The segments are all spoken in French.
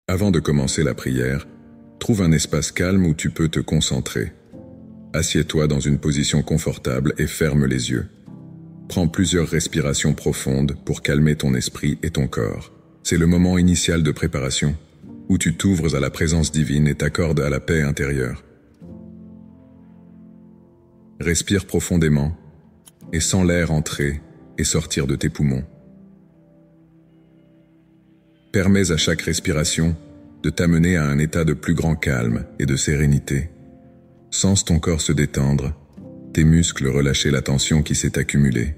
Avant de commencer la prière, trouve un espace calme où tu peux te concentrer. Assieds-toi dans une position confortable et ferme les yeux. Prends plusieurs respirations profondes pour calmer ton esprit et ton corps. C'est le moment initial de préparation, où tu t'ouvres à la présence divine et t'accordes à la paix intérieure. Respire profondément et sens l'air entrer et sortir de tes poumons. Permets à chaque respiration de t'amener à un état de plus grand calme et de sérénité. Sens ton corps se détendre, tes muscles relâcher la tension qui s'est accumulée.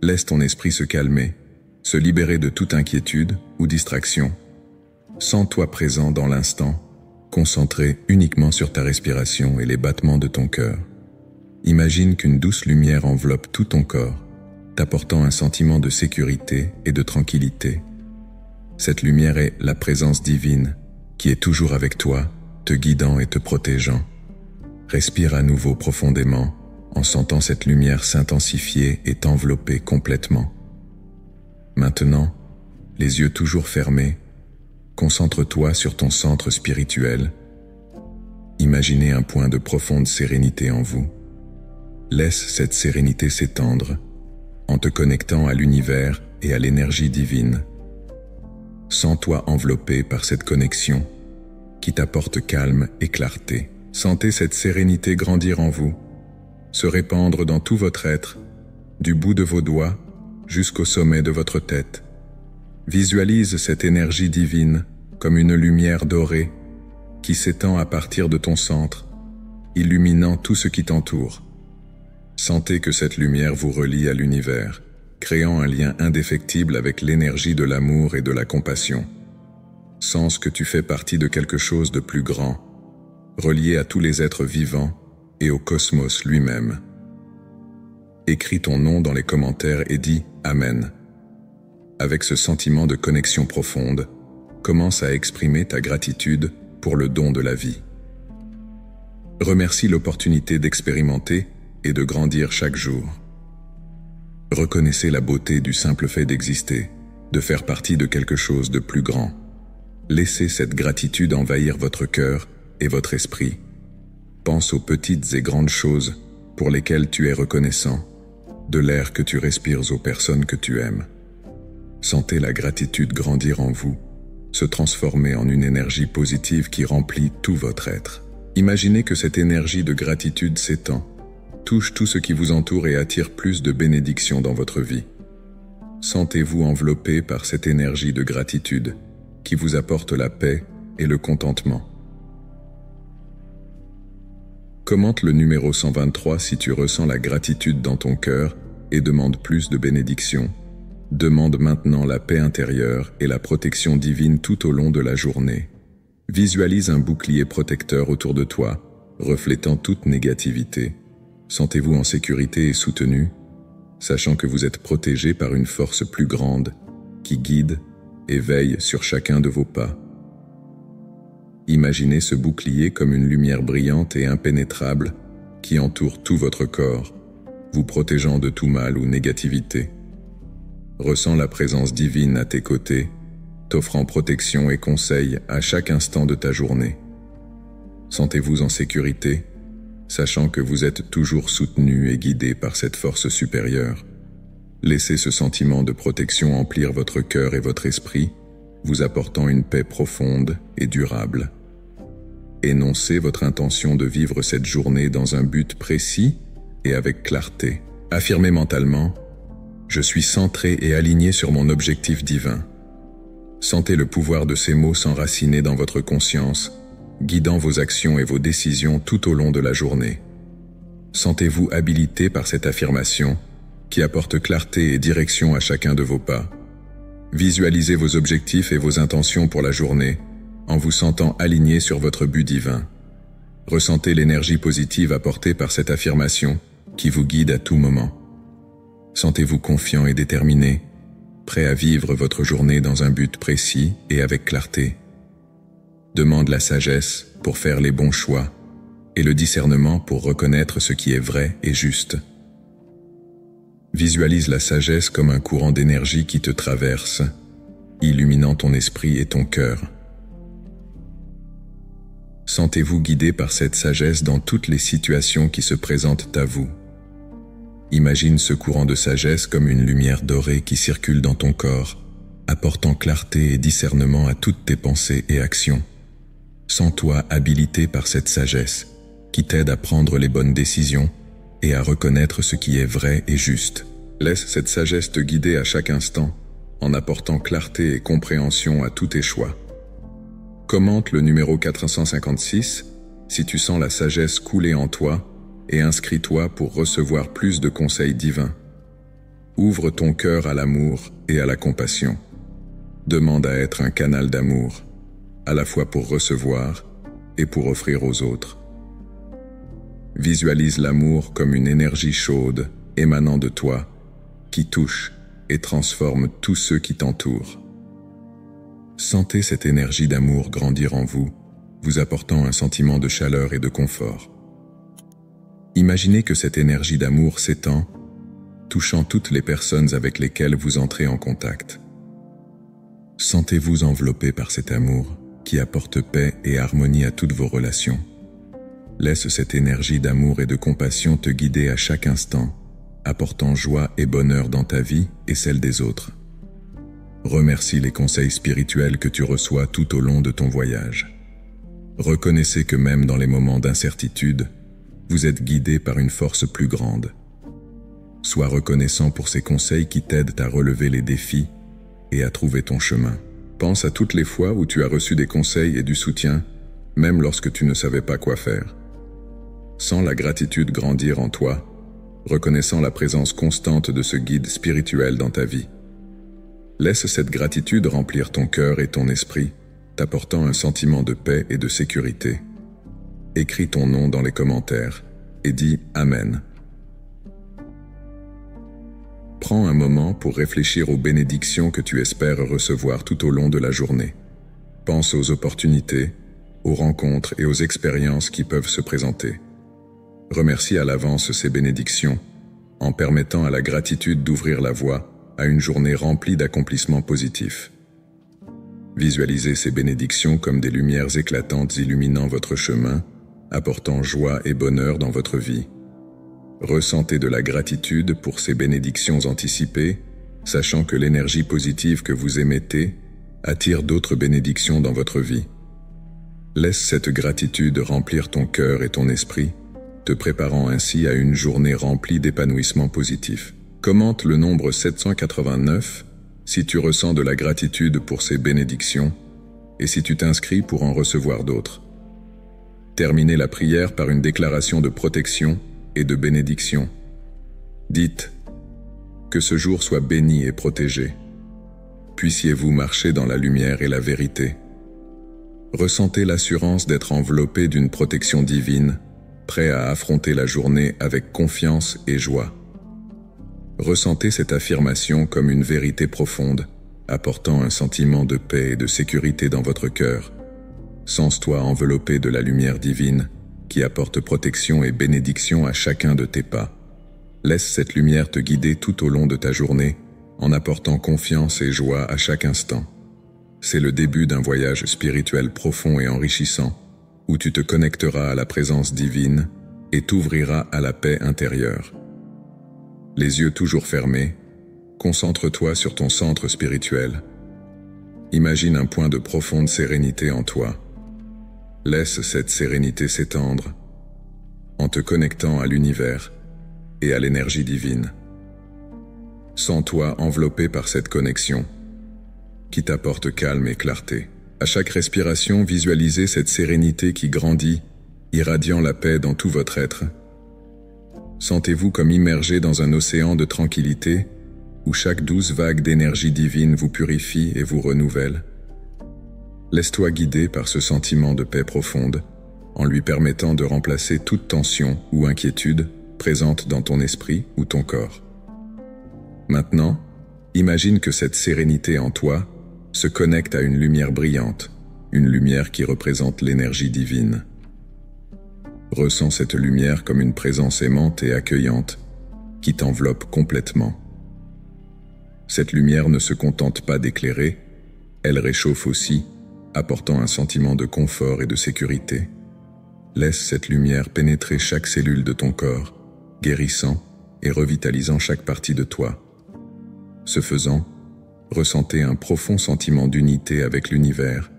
Laisse ton esprit se calmer, se libérer de toute inquiétude ou distraction. Sens-toi présent dans l'instant, concentré uniquement sur ta respiration et les battements de ton cœur. Imagine qu'une douce lumière enveloppe tout ton corps, t'apportant un sentiment de sécurité et de tranquillité. Cette lumière est la présence divine, qui est toujours avec toi, te guidant et te protégeant. Respire à nouveau profondément, en sentant cette lumière s'intensifier et t'envelopper complètement. Maintenant, les yeux toujours fermés, concentre-toi sur ton centre spirituel. Imaginez un point de profonde sérénité en vous. Laisse cette sérénité s'étendre, en te connectant à l'univers et à l'énergie divine. Sens-toi enveloppé par cette connexion, qui t'apporte calme et clarté. Sentez cette sérénité grandir en vous, se répandre dans tout votre être, du bout de vos doigts jusqu'au sommet de votre tête. Visualise cette énergie divine comme une lumière dorée qui s'étend à partir de ton centre, illuminant tout ce qui t'entoure. Sentez que cette lumière vous relie à l'univers, créant un lien indéfectible avec l'énergie de l'amour et de la compassion. Sens que tu fais partie de quelque chose de plus grand, relié à tous les êtres vivants et au cosmos lui-même. Écris ton nom dans les commentaires et dis « Amen ». Avec ce sentiment de connexion profonde, commence à exprimer ta gratitude pour le don de la vie. Remercie l'opportunité d'expérimenter et de grandir chaque jour. Reconnaissez la beauté du simple fait d'exister, de faire partie de quelque chose de plus grand. Laissez cette gratitude envahir votre cœur et votre esprit. Pense aux petites et grandes choses pour lesquelles tu es reconnaissant, de l'air que tu respires aux personnes que tu aimes. Sentez la gratitude grandir en vous, se transformer en une énergie positive qui remplit tout votre être. Imaginez que cette énergie de gratitude s'étend, touche tout ce qui vous entoure et attire plus de bénédictions dans votre vie. Sentez-vous enveloppé par cette énergie de gratitude qui vous apporte la paix et le contentement. Commente le numéro 123 si tu ressens la gratitude dans ton cœur et demande plus de bénédictions. Demande maintenant la paix intérieure et la protection divine tout au long de la journée. Visualise un bouclier protecteur autour de toi, reflétant toute négativité. Sentez-vous en sécurité et soutenu, sachant que vous êtes protégé par une force plus grande qui guide et veille sur chacun de vos pas. Imaginez ce bouclier comme une lumière brillante et impénétrable qui entoure tout votre corps, vous protégeant de tout mal ou négativité. Ressens la présence divine à tes côtés, t'offrant protection et conseils à chaque instant de ta journée. Sentez-vous en sécurité, sachant que vous êtes toujours soutenu et guidé par cette force supérieure. Laissez ce sentiment de protection emplir votre cœur et votre esprit, vous apportant une paix profonde et durable. Énoncez votre intention de vivre cette journée dans un but précis et avec clarté. Affirmez mentalement « Je suis centré et aligné sur mon objectif divin ». Sentez le pouvoir de ces mots s'enraciner dans votre conscience, guidant vos actions et vos décisions tout au long de la journée. Sentez-vous habilité par cette affirmation qui apporte clarté et direction à chacun de vos pas. Visualisez vos objectifs et vos intentions pour la journée en vous sentant aligné sur votre but divin. Ressentez l'énergie positive apportée par cette affirmation qui vous guide à tout moment. Sentez-vous confiant et déterminé, prêt à vivre votre journée dans un but précis et avec clarté. Demande la sagesse pour faire les bons choix et le discernement pour reconnaître ce qui est vrai et juste. Visualise la sagesse comme un courant d'énergie qui te traverse, illuminant ton esprit et ton cœur. Sentez-vous guidé par cette sagesse dans toutes les situations qui se présentent à vous. Imagine ce courant de sagesse comme une lumière dorée qui circule dans ton corps, apportant clarté et discernement à toutes tes pensées et actions. Sens-toi habilité par cette sagesse, qui t'aide à prendre les bonnes décisions et à reconnaître ce qui est vrai et juste. Laisse cette sagesse te guider à chaque instant, en apportant clarté et compréhension à tous tes choix. Commente le numéro 456 si tu sens la sagesse couler en toi et inscris-toi pour recevoir plus de conseils divins. Ouvre ton cœur à l'amour et à la compassion. Demande à être un canal d'amour, à la fois pour recevoir et pour offrir aux autres. Visualise l'amour comme une énergie chaude émanant de toi qui touche et transforme tous ceux qui t'entourent. Sentez cette énergie d'amour grandir en vous, vous apportant un sentiment de chaleur et de confort. Imaginez que cette énergie d'amour s'étend, touchant toutes les personnes avec lesquelles vous entrez en contact. Sentez-vous enveloppé par cet amour qui apporte paix et harmonie à toutes vos relations. Laisse cette énergie d'amour et de compassion te guider à chaque instant, apportant joie et bonheur dans ta vie et celle des autres. Remercie les conseils spirituels que tu reçois tout au long de ton voyage. Reconnaissez que même dans les moments d'incertitude, vous êtes guidé par une force plus grande. Sois reconnaissant pour ces conseils qui t'aident à relever les défis et à trouver ton chemin. Pense à toutes les fois où tu as reçu des conseils et du soutien, même lorsque tu ne savais pas quoi faire. Sens la gratitude grandir en toi, reconnaissant la présence constante de ce guide spirituel dans ta vie. Laisse cette gratitude remplir ton cœur et ton esprit, t'apportant un sentiment de paix et de sécurité. Écris ton nom dans les commentaires et dis Amen. Prends un moment pour réfléchir aux bénédictions que tu espères recevoir tout au long de la journée. Pense aux opportunités, aux rencontres et aux expériences qui peuvent se présenter. Remercie à l'avance ces bénédictions, en permettant à la gratitude d'ouvrir la voie à une journée remplie d'accomplissements positifs. Visualisez ces bénédictions comme des lumières éclatantes illuminant votre chemin, apportant joie et bonheur dans votre vie. Ressentez de la gratitude pour ces bénédictions anticipées, sachant que l'énergie positive que vous émettez attire d'autres bénédictions dans votre vie. Laisse cette gratitude remplir ton cœur et ton esprit, te préparant ainsi à une journée remplie d'épanouissement positif. Commente le nombre 789 si tu ressens de la gratitude pour ces bénédictions et si tu t'inscris pour en recevoir d'autres. Terminez la prière par une déclaration de protection et de bénédiction. Dites « Que ce jour soit béni et protégé. Puissiez-vous marcher dans la lumière et la vérité. Ressentez l'assurance d'être enveloppé d'une protection divine, prêt à affronter la journée avec confiance et joie. Ressentez cette affirmation comme une vérité profonde, apportant un sentiment de paix et de sécurité dans votre cœur. Sens-toi enveloppé de la lumière divine, qui apporte protection et bénédiction à chacun de tes pas. Laisse cette lumière te guider tout au long de ta journée, en apportant confiance et joie à chaque instant. C'est le début d'un voyage spirituel profond et enrichissant, où tu te connecteras à la présence divine et t'ouvriras à la paix intérieure. Les yeux toujours fermés, concentre-toi sur ton centre spirituel. Imagine un point de profonde sérénité en toi. Laisse cette sérénité s'étendre en te connectant à l'univers et à l'énergie divine. Sens-toi enveloppé par cette connexion qui t'apporte calme et clarté. À chaque respiration, visualisez cette sérénité qui grandit, irradiant la paix dans tout votre être. Sentez-vous comme immergé dans un océan de tranquillité où chaque douce vague d'énergie divine vous purifie et vous renouvelle. Laisse-toi guider par ce sentiment de paix profonde, en lui permettant de remplacer toute tension ou inquiétude présente dans ton esprit ou ton corps. Maintenant, imagine que cette sérénité en toi se connecte à une lumière brillante, une lumière qui représente l'énergie divine. Ressens cette lumière comme une présence aimante et accueillante qui t'enveloppe complètement. Cette lumière ne se contente pas d'éclairer, elle réchauffe aussi, apportant un sentiment de confort et de sécurité. Laisse cette lumière pénétrer chaque cellule de ton corps, guérissant et revitalisant chaque partie de toi. Ce faisant, ressentez un profond sentiment d'unité avec l'univers,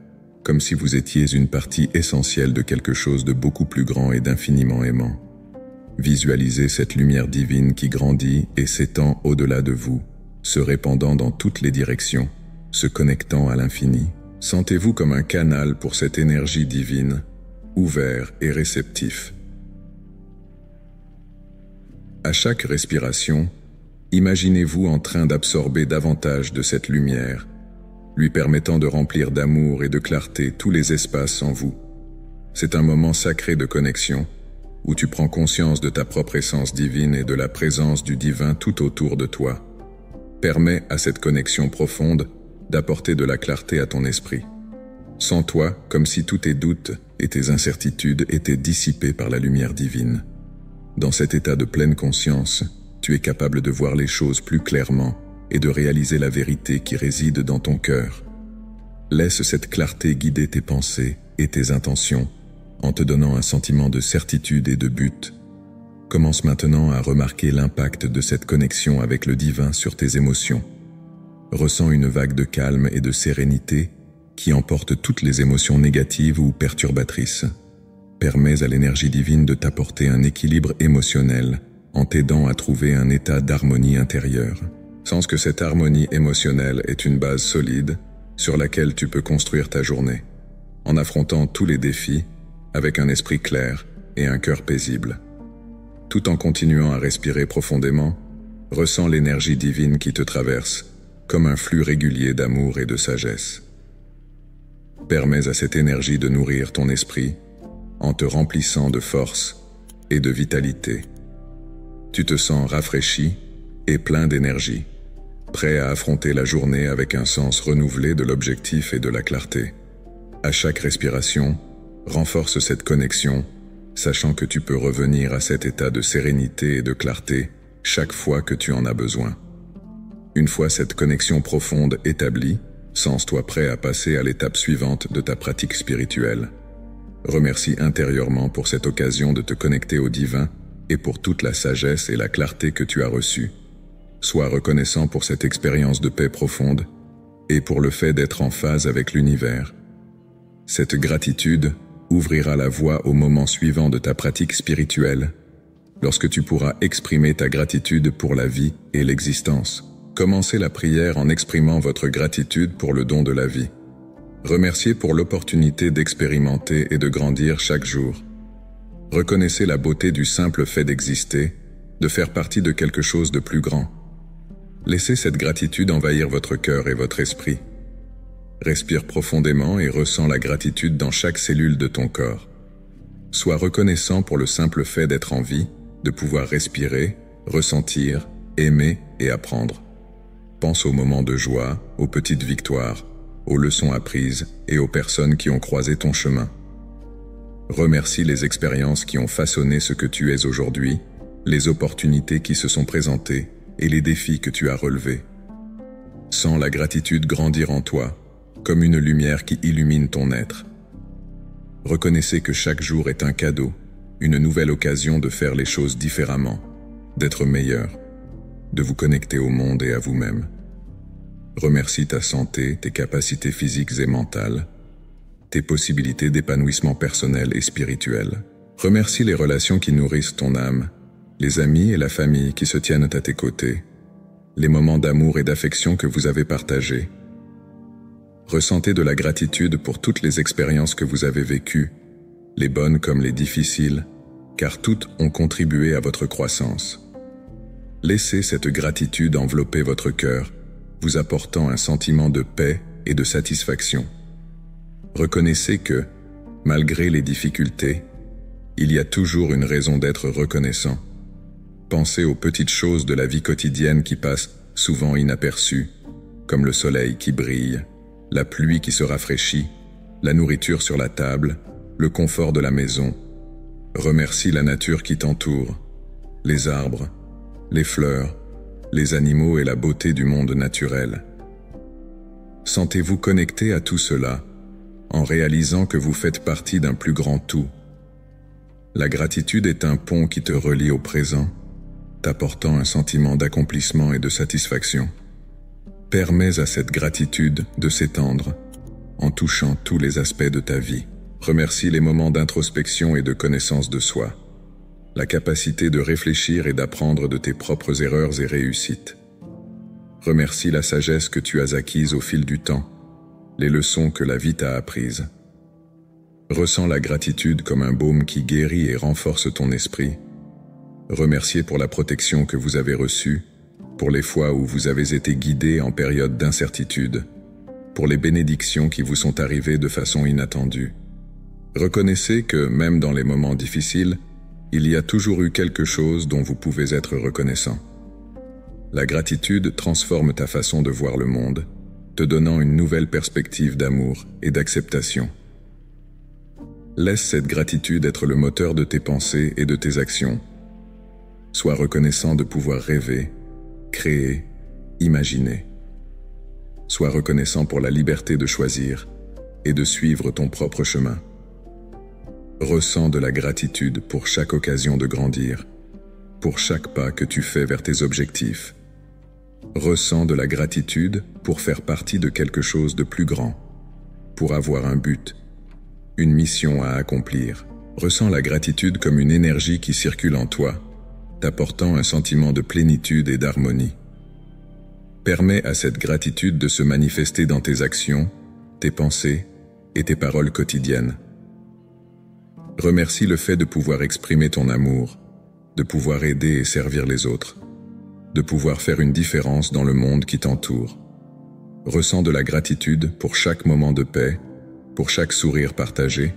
comme si vous étiez une partie essentielle de quelque chose de beaucoup plus grand et d'infiniment aimant. Visualisez cette lumière divine qui grandit et s'étend au-delà de vous, se répandant dans toutes les directions, se connectant à l'infini. Sentez-vous comme un canal pour cette énergie divine, ouvert et réceptif. À chaque respiration, imaginez-vous en train d'absorber davantage de cette lumière, lui permettant de remplir d'amour et de clarté tous les espaces en vous. C'est un moment sacré de connexion, où tu prends conscience de ta propre essence divine et de la présence du divin tout autour de toi. Permets à cette connexion profonde d'apporter de la clarté à ton esprit. Sens-toi comme si tous tes doutes et tes incertitudes étaient dissipés par la lumière divine. Dans cet état de pleine conscience, tu es capable de voir les choses plus clairement et de réaliser la vérité qui réside dans ton cœur. Laisse cette clarté guider tes pensées et tes intentions en te donnant un sentiment de certitude et de but. Commence maintenant à remarquer l'impact de cette connexion avec le divin sur tes émotions. Ressens une vague de calme et de sérénité qui emporte toutes les émotions négatives ou perturbatrices. Permets à l'énergie divine de t'apporter un équilibre émotionnel en t'aidant à trouver un état d'harmonie intérieure. Sens que cette harmonie émotionnelle est une base solide sur laquelle tu peux construire ta journée, en affrontant tous les défis avec un esprit clair et un cœur paisible. Tout en continuant à respirer profondément, ressens l'énergie divine qui te traverse, comme un flux régulier d'amour et de sagesse. Permets à cette énergie de nourrir ton esprit en te remplissant de force et de vitalité. Tu te sens rafraîchi et plein d'énergie, prêt à affronter la journée avec un sens renouvelé de l'objectif et de la clarté. À chaque respiration, renforce cette connexion, sachant que tu peux revenir à cet état de sérénité et de clarté chaque fois que tu en as besoin. Une fois cette connexion profonde établie, sens-toi prêt à passer à l'étape suivante de ta pratique spirituelle. Remercie intérieurement pour cette occasion de te connecter au divin et pour toute la sagesse et la clarté que tu as reçue. Sois reconnaissant pour cette expérience de paix profonde et pour le fait d'être en phase avec l'univers. Cette gratitude ouvrira la voie au moment suivant de ta pratique spirituelle, lorsque tu pourras exprimer ta gratitude pour la vie et l'existence. Commencez la prière en exprimant votre gratitude pour le don de la vie. Remerciez pour l'opportunité d'expérimenter et de grandir chaque jour. Reconnaissez la beauté du simple fait d'exister, de faire partie de quelque chose de plus grand. Laissez cette gratitude envahir votre cœur et votre esprit. Respire profondément et ressens la gratitude dans chaque cellule de ton corps. Sois reconnaissant pour le simple fait d'être en vie, de pouvoir respirer, ressentir, aimer et apprendre. Pense aux moments de joie, aux petites victoires, aux leçons apprises et aux personnes qui ont croisé ton chemin. Remercie les expériences qui ont façonné ce que tu es aujourd'hui, les opportunités qui se sont présentées et les défis que tu as relevés. Sens la gratitude grandir en toi, comme une lumière qui illumine ton être. Reconnaissez que chaque jour est un cadeau, une nouvelle occasion de faire les choses différemment, d'être meilleur, de vous connecter au monde et à vous-même. Remercie ta santé, tes capacités physiques et mentales, tes possibilités d'épanouissement personnel et spirituel. Remercie les relations qui nourrissent ton âme, les amis et la famille qui se tiennent à tes côtés, les moments d'amour et d'affection que vous avez partagés. Ressentez de la gratitude pour toutes les expériences que vous avez vécues, les bonnes comme les difficiles, car toutes ont contribué à votre croissance. Laissez cette gratitude envelopper votre cœur, vous apportant un sentiment de paix et de satisfaction. Reconnaissez que, malgré les difficultés, il y a toujours une raison d'être reconnaissant. Pensez aux petites choses de la vie quotidienne qui passent souvent inaperçues, comme le soleil qui brille, la pluie qui se rafraîchit, la nourriture sur la table, le confort de la maison. Remercie la nature qui t'entoure, les arbres, les fleurs, les animaux et la beauté du monde naturel. Sentez-vous connecté à tout cela, en réalisant que vous faites partie d'un plus grand tout. La gratitude est un pont qui te relie au présent, t'apportant un sentiment d'accomplissement et de satisfaction. Permets à cette gratitude de s'étendre en touchant tous les aspects de ta vie. Remercie les moments d'introspection et de connaissance de soi, la capacité de réfléchir et d'apprendre de tes propres erreurs et réussites. Remercie la sagesse que tu as acquise au fil du temps, les leçons que la vie t'a apprises. Ressens la gratitude comme un baume qui guérit et renforce ton esprit. Remerciez pour la protection que vous avez reçue, pour les fois où vous avez été guidé en période d'incertitude, pour les bénédictions qui vous sont arrivées de façon inattendue. Reconnaissez que, même dans les moments difficiles, il y a toujours eu quelque chose dont vous pouvez être reconnaissant. La gratitude transforme ta façon de voir le monde, te donnant une nouvelle perspective d'amour et d'acceptation. Laisse cette gratitude être le moteur de tes pensées et de tes actions. Sois reconnaissant de pouvoir rêver, créer, imaginer. Sois reconnaissant pour la liberté de choisir et de suivre ton propre chemin. Ressens de la gratitude pour chaque occasion de grandir, pour chaque pas que tu fais vers tes objectifs. Ressens de la gratitude pour faire partie de quelque chose de plus grand, pour avoir un but, une mission à accomplir. Ressens la gratitude comme une énergie qui circule en toi, t'apportant un sentiment de plénitude et d'harmonie. Permets à cette gratitude de se manifester dans tes actions, tes pensées et tes paroles quotidiennes. Remercie le fait de pouvoir exprimer ton amour, de pouvoir aider et servir les autres, de pouvoir faire une différence dans le monde qui t'entoure. Ressens de la gratitude pour chaque moment de paix, pour chaque sourire partagé,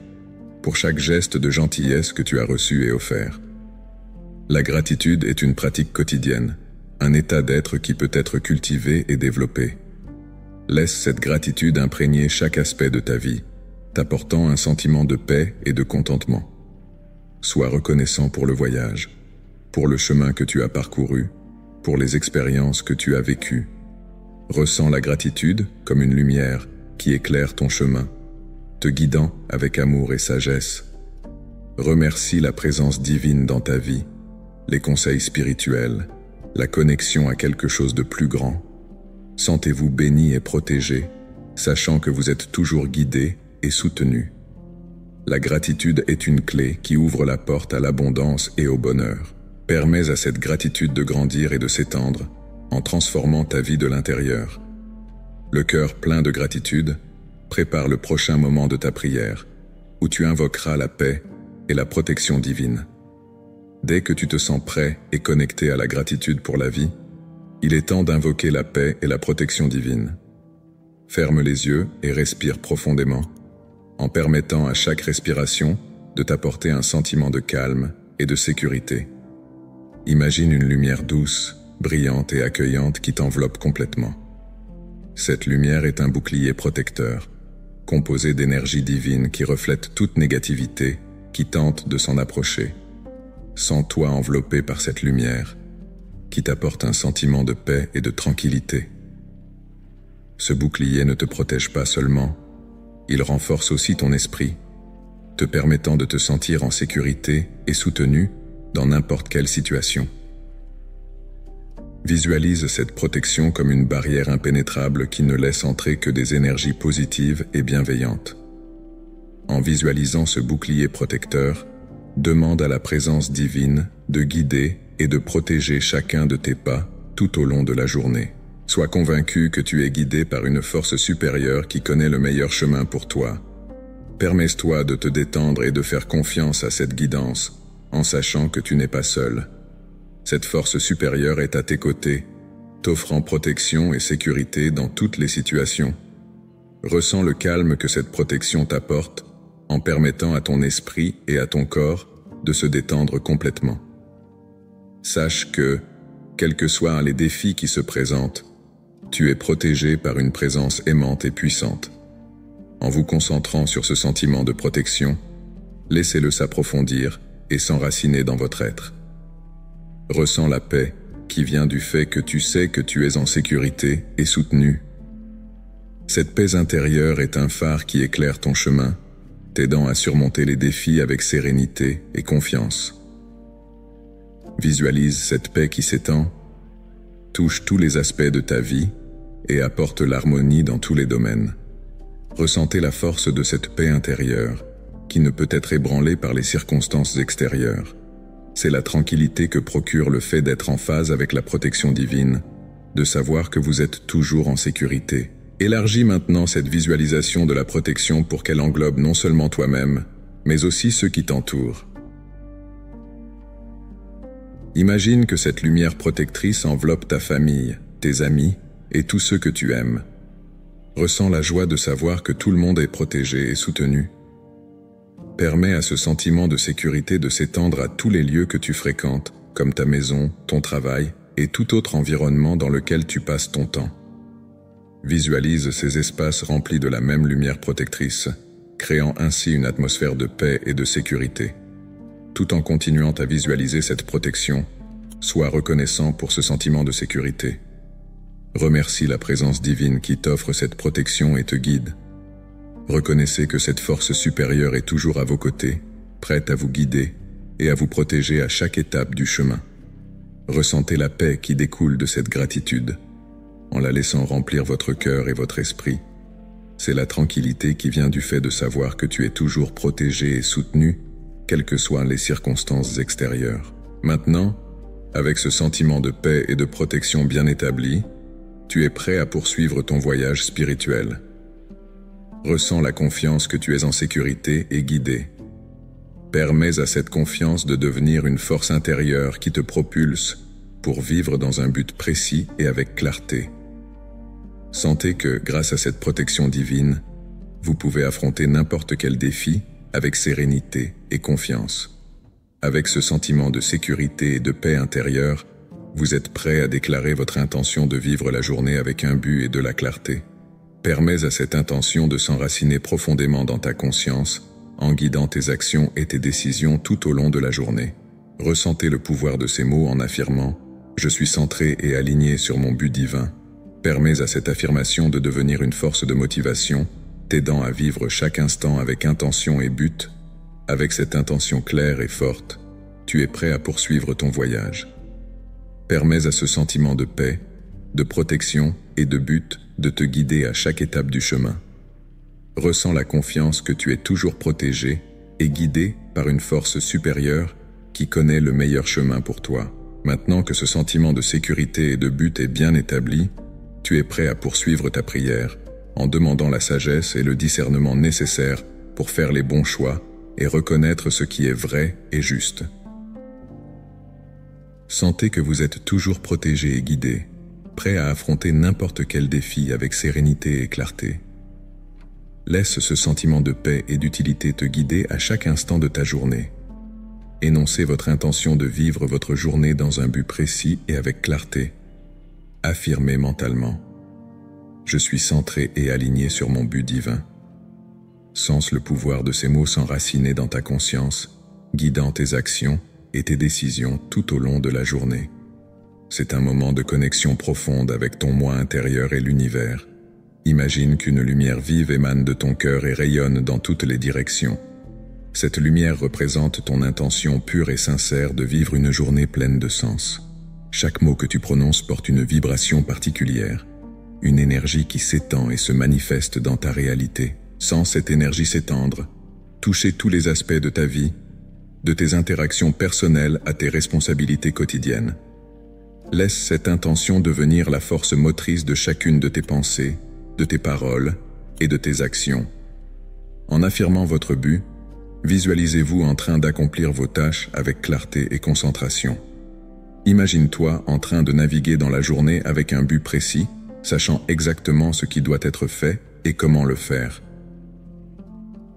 pour chaque geste de gentillesse que tu as reçu et offert. La gratitude est une pratique quotidienne, un état d'être qui peut être cultivé et développé. Laisse cette gratitude imprégner chaque aspect de ta vie, t'apportant un sentiment de paix et de contentement. Sois reconnaissant pour le voyage, pour le chemin que tu as parcouru, pour les expériences que tu as vécues. Ressens la gratitude comme une lumière qui éclaire ton chemin, te guidant avec amour et sagesse. Remercie la présence divine dans ta vie, les conseils spirituels, la connexion à quelque chose de plus grand. Sentez-vous béni et protégé, sachant que vous êtes toujours guidé et soutenu. La gratitude est une clé qui ouvre la porte à l'abondance et au bonheur. Permets à cette gratitude de grandir et de s'étendre, en transformant ta vie de l'intérieur. Le cœur plein de gratitude, prépare le prochain moment de ta prière, où tu invoqueras la paix et la protection divine. Dès que tu te sens prêt et connecté à la gratitude pour la vie, il est temps d'invoquer la paix et la protection divine. Ferme les yeux et respire profondément, en permettant à chaque respiration de t'apporter un sentiment de calme et de sécurité. Imagine une lumière douce, brillante et accueillante qui t'enveloppe complètement. Cette lumière est un bouclier protecteur, composé d'énergie divine qui reflète toute négativité qui tente de s'en approcher. Sens-toi enveloppé par cette lumière, qui t'apporte un sentiment de paix et de tranquillité. Ce bouclier ne te protège pas seulement, il renforce aussi ton esprit, te permettant de te sentir en sécurité et soutenu dans n'importe quelle situation. Visualise cette protection comme une barrière impénétrable qui ne laisse entrer que des énergies positives et bienveillantes. En visualisant ce bouclier protecteur, demande à la présence divine de guider et de protéger chacun de tes pas tout au long de la journée. Sois convaincu que tu es guidé par une force supérieure qui connaît le meilleur chemin pour toi. Permets-toi de te détendre et de faire confiance à cette guidance, en sachant que tu n'es pas seul. Cette force supérieure est à tes côtés, t'offrant protection et sécurité dans toutes les situations. Ressens le calme que cette protection t'apporte, en permettant à ton esprit et à ton corps de se détendre complètement. Sache que, quels que soient les défis qui se présentent, tu es protégé par une présence aimante et puissante. En vous concentrant sur ce sentiment de protection, laissez-le s'approfondir et s'enraciner dans votre être. Ressens la paix qui vient du fait que tu sais que tu es en sécurité et soutenu. Cette paix intérieure est un phare qui éclaire ton chemin, t'aidant à surmonter les défis avec sérénité et confiance. Visualise cette paix qui s'étend, touche tous les aspects de ta vie et apporte l'harmonie dans tous les domaines. Ressentez la force de cette paix intérieure qui ne peut être ébranlée par les circonstances extérieures. C'est la tranquillité que procure le fait d'être en phase avec la protection divine, de savoir que vous êtes toujours en sécurité. Élargis maintenant cette visualisation de la protection pour qu'elle englobe non seulement toi-même, mais aussi ceux qui t'entourent. Imagine que cette lumière protectrice enveloppe ta famille, tes amis et tous ceux que tu aimes. Ressens la joie de savoir que tout le monde est protégé et soutenu. Permets à ce sentiment de sécurité de s'étendre à tous les lieux que tu fréquentes, comme ta maison, ton travail et tout autre environnement dans lequel tu passes ton temps. Visualise ces espaces remplis de la même lumière protectrice, créant ainsi une atmosphère de paix et de sécurité. Tout en continuant à visualiser cette protection, sois reconnaissant pour ce sentiment de sécurité. Remercie la présence divine qui t'offre cette protection et te guide. Reconnaissez que cette force supérieure est toujours à vos côtés, prête à vous guider et à vous protéger à chaque étape du chemin. Ressentez la paix qui découle de cette gratitude, en la laissant remplir votre cœur et votre esprit. C'est la tranquillité qui vient du fait de savoir que tu es toujours protégé et soutenu, quelles que soient les circonstances extérieures. Maintenant, avec ce sentiment de paix et de protection bien établi, tu es prêt à poursuivre ton voyage spirituel. Ressens la confiance que tu es en sécurité et guidé. Permets à cette confiance de devenir une force intérieure qui te propulse pour vivre dans un but précis et avec clarté. Sentez que, grâce à cette protection divine, vous pouvez affronter n'importe quel défi avec sérénité et confiance. Avec ce sentiment de sécurité et de paix intérieure, vous êtes prêt à déclarer votre intention de vivre la journée avec un but et de la clarté. Permets à cette intention de s'enraciner profondément dans ta conscience, en guidant tes actions et tes décisions tout au long de la journée. Ressentez le pouvoir de ces mots en affirmant « Je suis centré et aligné sur mon but divin ». Permets à cette affirmation de devenir une force de motivation, t'aidant à vivre chaque instant avec intention et but. Avec cette intention claire et forte, tu es prêt à poursuivre ton voyage. Permets à ce sentiment de paix, de protection et de but de te guider à chaque étape du chemin. Ressens la confiance que tu es toujours protégé et guidé par une force supérieure qui connaît le meilleur chemin pour toi. Maintenant que ce sentiment de sécurité et de but est bien établi, tu es prêt à poursuivre ta prière en demandant la sagesse et le discernement nécessaires pour faire les bons choix et reconnaître ce qui est vrai et juste. Sentez que vous êtes toujours protégé et guidé, prêt à affronter n'importe quel défi avec sérénité et clarté. Laisse ce sentiment de paix et d'utilité te guider à chaque instant de ta journée. Énoncez votre intention de vivre votre journée dans un but précis et avec clarté. Affirmez mentalement « Je suis centré et aligné sur mon but divin ». Sens le pouvoir de ces mots s'enraciner dans ta conscience, guidant tes actions et tes décisions tout au long de la journée. C'est un moment de connexion profonde avec ton moi intérieur et l'univers. Imagine qu'une lumière vive émane de ton cœur et rayonne dans toutes les directions. Cette lumière représente ton intention pure et sincère de vivre une journée pleine de sens. Chaque mot que tu prononces porte une vibration particulière, une énergie qui s'étend et se manifeste dans ta réalité. Sens cette énergie s'étendre, toucher tous les aspects de ta vie, de tes interactions personnelles à tes responsabilités quotidiennes. Laisse cette intention devenir la force motrice de chacune de tes pensées, de tes paroles et de tes actions. En affirmant votre but, visualisez-vous en train d'accomplir vos tâches avec clarté et concentration. Imagine-toi en train de naviguer dans la journée avec un but précis, sachant exactement ce qui doit être fait et comment le faire.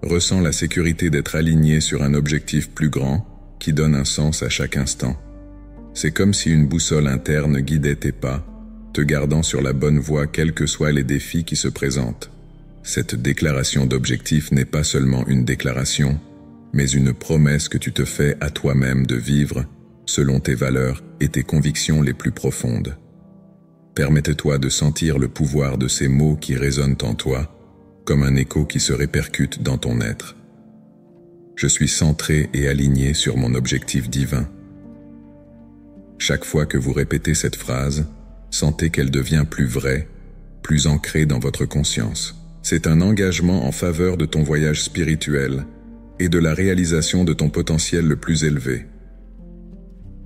Ressens la sécurité d'être aligné sur un objectif plus grand qui donne un sens à chaque instant. C'est comme si une boussole interne guidait tes pas, te gardant sur la bonne voie quels que soient les défis qui se présentent. Cette déclaration d'objectif n'est pas seulement une déclaration, mais une promesse que tu te fais à toi-même de vivre selon tes valeurs et tes convictions les plus profondes. Permette-toi de sentir le pouvoir de ces mots qui résonnent en toi, comme un écho qui se répercute dans ton être. Je suis centré et aligné sur mon objectif divin. Chaque fois que vous répétez cette phrase, sentez qu'elle devient plus vraie, plus ancrée dans votre conscience. C'est un engagement en faveur de ton voyage spirituel et de la réalisation de ton potentiel le plus élevé.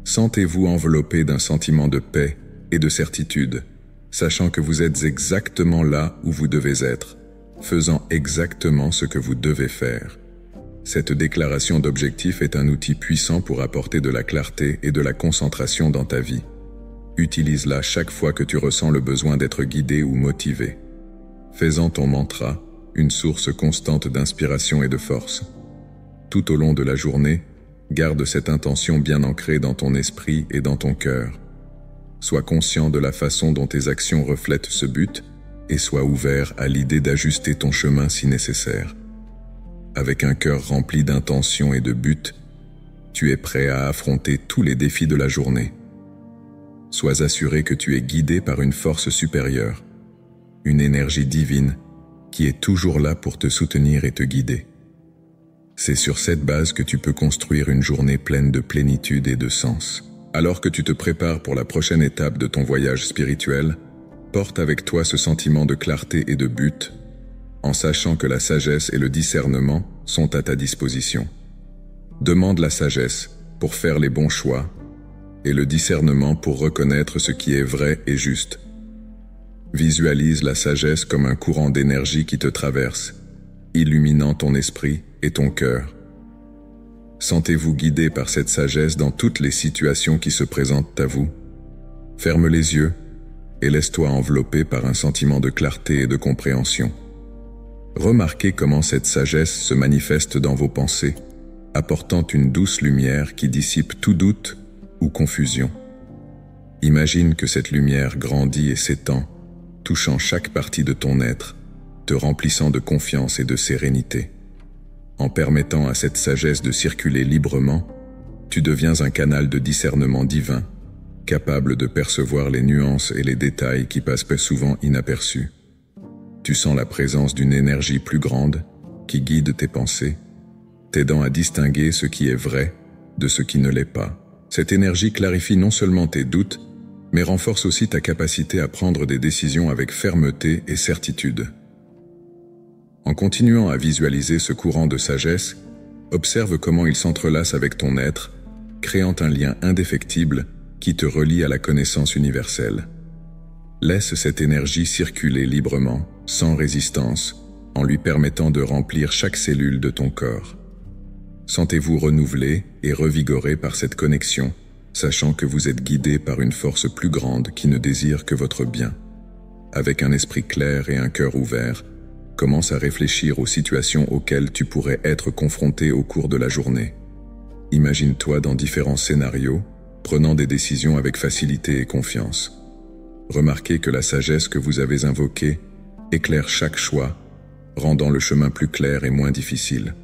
Sentez-vous enveloppé d'un sentiment de paix et de certitude, sachant que vous êtes exactement là où vous devez être, faisant exactement ce que vous devez faire. Cette déclaration d'objectif est un outil puissant pour apporter de la clarté et de la concentration dans ta vie. Utilise-la chaque fois que tu ressens le besoin d'être guidé ou motivé. Fais-en ton mantra, une source constante d'inspiration et de force. Tout au long de la journée, garde cette intention bien ancrée dans ton esprit et dans ton cœur. Sois conscient de la façon dont tes actions reflètent ce but et sois ouvert à l'idée d'ajuster ton chemin si nécessaire. Avec un cœur rempli d'intention et de but, tu es prêt à affronter tous les défis de la journée. Sois assuré que tu es guidé par une force supérieure, une énergie divine qui est toujours là pour te soutenir et te guider. C'est sur cette base que tu peux construire une journée pleine de plénitude et de sens. Alors que tu te prépares pour la prochaine étape de ton voyage spirituel, porte avec toi ce sentiment de clarté et de but, en sachant que la sagesse et le discernement sont à ta disposition. Demande la sagesse pour faire les bons choix et le discernement pour reconnaître ce qui est vrai et juste. Visualise la sagesse comme un courant d'énergie qui te traverse, illuminant ton esprit et ton cœur. Sentez-vous guidé par cette sagesse dans toutes les situations qui se présentent à vous. Ferme les yeux et laisse-toi envelopper par un sentiment de clarté et de compréhension. Remarquez comment cette sagesse se manifeste dans vos pensées, apportant une douce lumière qui dissipe tout doute ou confusion. Imagine que cette lumière grandit et s'étend, touchant chaque partie de ton être, te remplissant de confiance et de sérénité. En permettant à cette sagesse de circuler librement, tu deviens un canal de discernement divin, capable de percevoir les nuances et les détails qui passent souvent inaperçus. Tu sens la présence d'une énergie plus grande qui guide tes pensées, t'aidant à distinguer ce qui est vrai de ce qui ne l'est pas. Cette énergie clarifie non seulement tes doutes, mais renforce aussi ta capacité à prendre des décisions avec fermeté et certitude. En continuant à visualiser ce courant de sagesse, observe comment il s'entrelace avec ton être, créant un lien indéfectible qui te relie à la connaissance universelle. Laisse cette énergie circuler librement, sans résistance, en lui permettant de remplir chaque cellule de ton corps. Sentez-vous renouvelé et revigoré par cette connexion, sachant que vous êtes guidé par une force plus grande qui ne désire que votre bien. Avec un esprit clair et un cœur ouvert, commence à réfléchir aux situations auxquelles tu pourrais être confronté au cours de la journée. Imagine-toi dans différents scénarios, prenant des décisions avec facilité et confiance. Remarquez que la sagesse que vous avez invoquée éclaire chaque choix, rendant le chemin plus clair et moins difficile.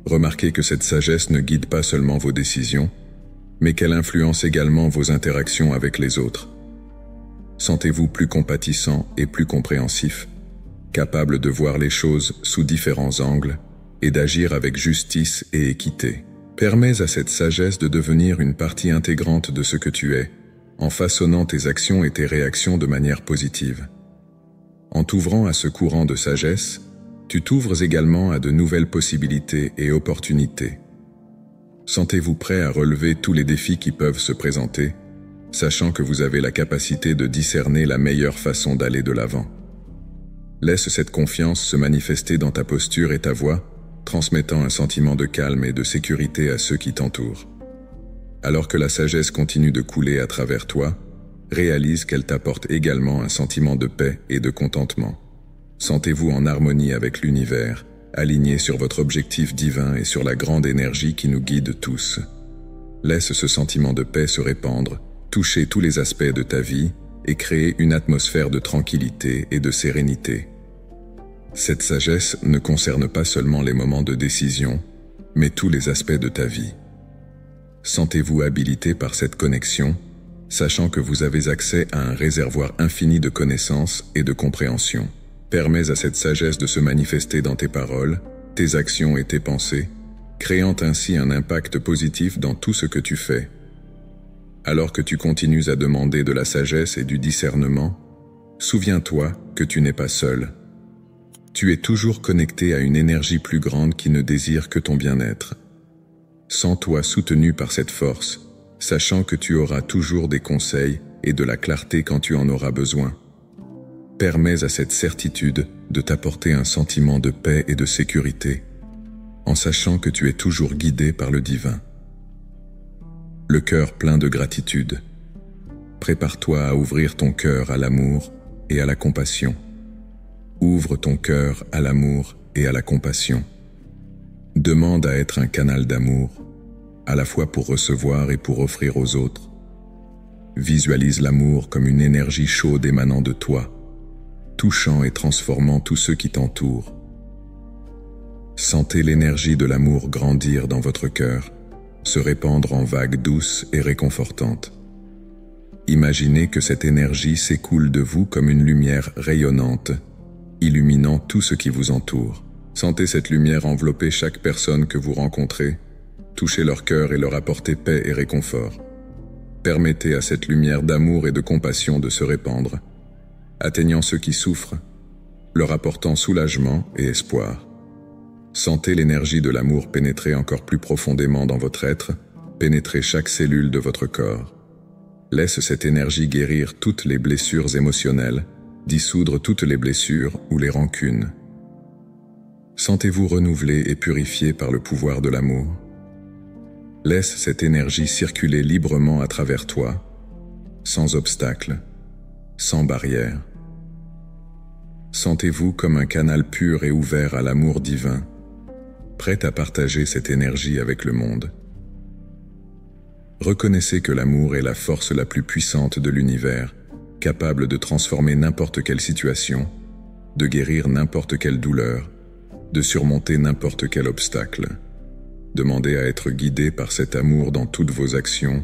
Remarquez que cette sagesse ne guide pas seulement vos décisions, mais qu'elle influence également vos interactions avec les autres. Sentez-vous plus compatissant et plus compréhensif, capable de voir les choses sous différents angles et d'agir avec justice et équité. Permets à cette sagesse de devenir une partie intégrante de ce que tu es, en façonnant tes actions et tes réactions de manière positive. En t'ouvrant à ce courant de sagesse, tu t'ouvres également à de nouvelles possibilités et opportunités. Sentez-vous prêt à relever tous les défis qui peuvent se présenter, sachant que vous avez la capacité de discerner la meilleure façon d'aller de l'avant. Laisse cette confiance se manifester dans ta posture et ta voix, transmettant un sentiment de calme et de sécurité à ceux qui t'entourent. Alors que la sagesse continue de couler à travers toi, réalise qu'elle t'apporte également un sentiment de paix et de contentement. Sentez-vous en harmonie avec l'univers, aligné sur votre objectif divin et sur la grande énergie qui nous guide tous. Laisse ce sentiment de paix se répandre, toucher tous les aspects de ta vie et créer une atmosphère de tranquillité et de sérénité. Cette sagesse ne concerne pas seulement les moments de décision, mais tous les aspects de ta vie. Sentez-vous habilité par cette connexion, sachant que vous avez accès à un réservoir infini de connaissances et de compréhension. Permets à cette sagesse de se manifester dans tes paroles, tes actions et tes pensées, créant ainsi un impact positif dans tout ce que tu fais. Alors que tu continues à demander de la sagesse et du discernement, souviens-toi que tu n'es pas seul. Tu es toujours connecté à une énergie plus grande qui ne désire que ton bien-être. Sens-toi soutenu par cette force, sachant que tu auras toujours des conseils et de la clarté quand tu en auras besoin. Permets à cette certitude de t'apporter un sentiment de paix et de sécurité, en sachant que tu es toujours guidé par le divin. Le cœur plein de gratitude. Prépare-toi à ouvrir ton cœur à l'amour et à la compassion. Ouvre ton cœur à l'amour et à la compassion. Demande à être un canal d'amour, à la fois pour recevoir et pour offrir aux autres. Visualise l'amour comme une énergie chaude émanant de toi, touchant et transformant tous ceux qui t'entourent. Sentez l'énergie de l'amour grandir dans votre cœur, se répandre en vagues douces et réconfortantes. Imaginez que cette énergie s'écoule de vous comme une lumière rayonnante, illuminant tout ce qui vous entoure. Sentez cette lumière envelopper chaque personne que vous rencontrez, toucher leur cœur et leur apporter paix et réconfort. Permettez à cette lumière d'amour et de compassion de se répandre, atteignant ceux qui souffrent, leur apportant soulagement et espoir. Sentez l'énergie de l'amour pénétrer encore plus profondément dans votre être, pénétrer chaque cellule de votre corps. Laisse cette énergie guérir toutes les blessures émotionnelles, dissoudre toutes les blessures ou les rancunes. Sentez-vous renouvelé et purifié par le pouvoir de l'amour. Laisse cette énergie circuler librement à travers toi, sans obstacle, sans barrière. Sentez-vous comme un canal pur et ouvert à l'amour divin, prêt à partager cette énergie avec le monde. Reconnaissez que l'amour est la force la plus puissante de l'univers, capable de transformer n'importe quelle situation, de guérir n'importe quelle douleur, de surmonter n'importe quel obstacle. Demandez à être guidé par cet amour dans toutes vos actions,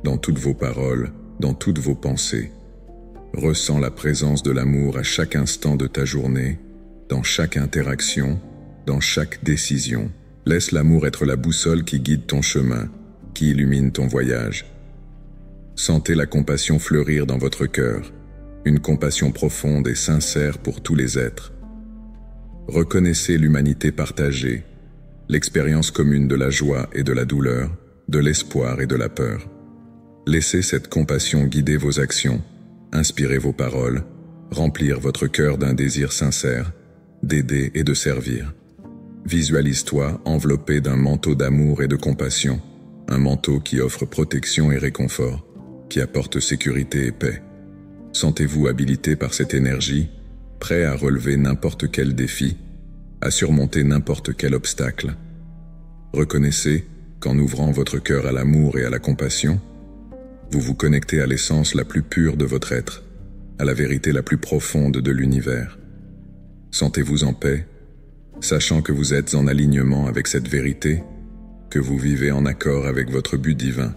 dans toutes vos paroles, dans toutes vos pensées. Ressens la présence de l'amour à chaque instant de ta journée, dans chaque interaction, dans chaque décision. Laisse l'amour être la boussole qui guide ton chemin, qui illumine ton voyage. Sentez la compassion fleurir dans votre cœur, une compassion profonde et sincère pour tous les êtres. Reconnaissez l'humanité partagée, l'expérience commune de la joie et de la douleur, de l'espoir et de la peur. Laissez cette compassion guider vos actions, inspirer vos paroles, remplir votre cœur d'un désir sincère, d'aider et de servir. Visualise-toi enveloppé d'un manteau d'amour et de compassion, un manteau qui offre protection et réconfort, qui apporte sécurité et paix. Sentez-vous habilité par cette énergie, prêt à relever n'importe quel défi, à surmonter n'importe quel obstacle. Reconnaissez qu'en ouvrant votre cœur à l'amour et à la compassion, vous vous connectez à l'essence la plus pure de votre être, à la vérité la plus profonde de l'univers. Sentez-vous en paix, sachant que vous êtes en alignement avec cette vérité, que vous vivez en accord avec votre but divin.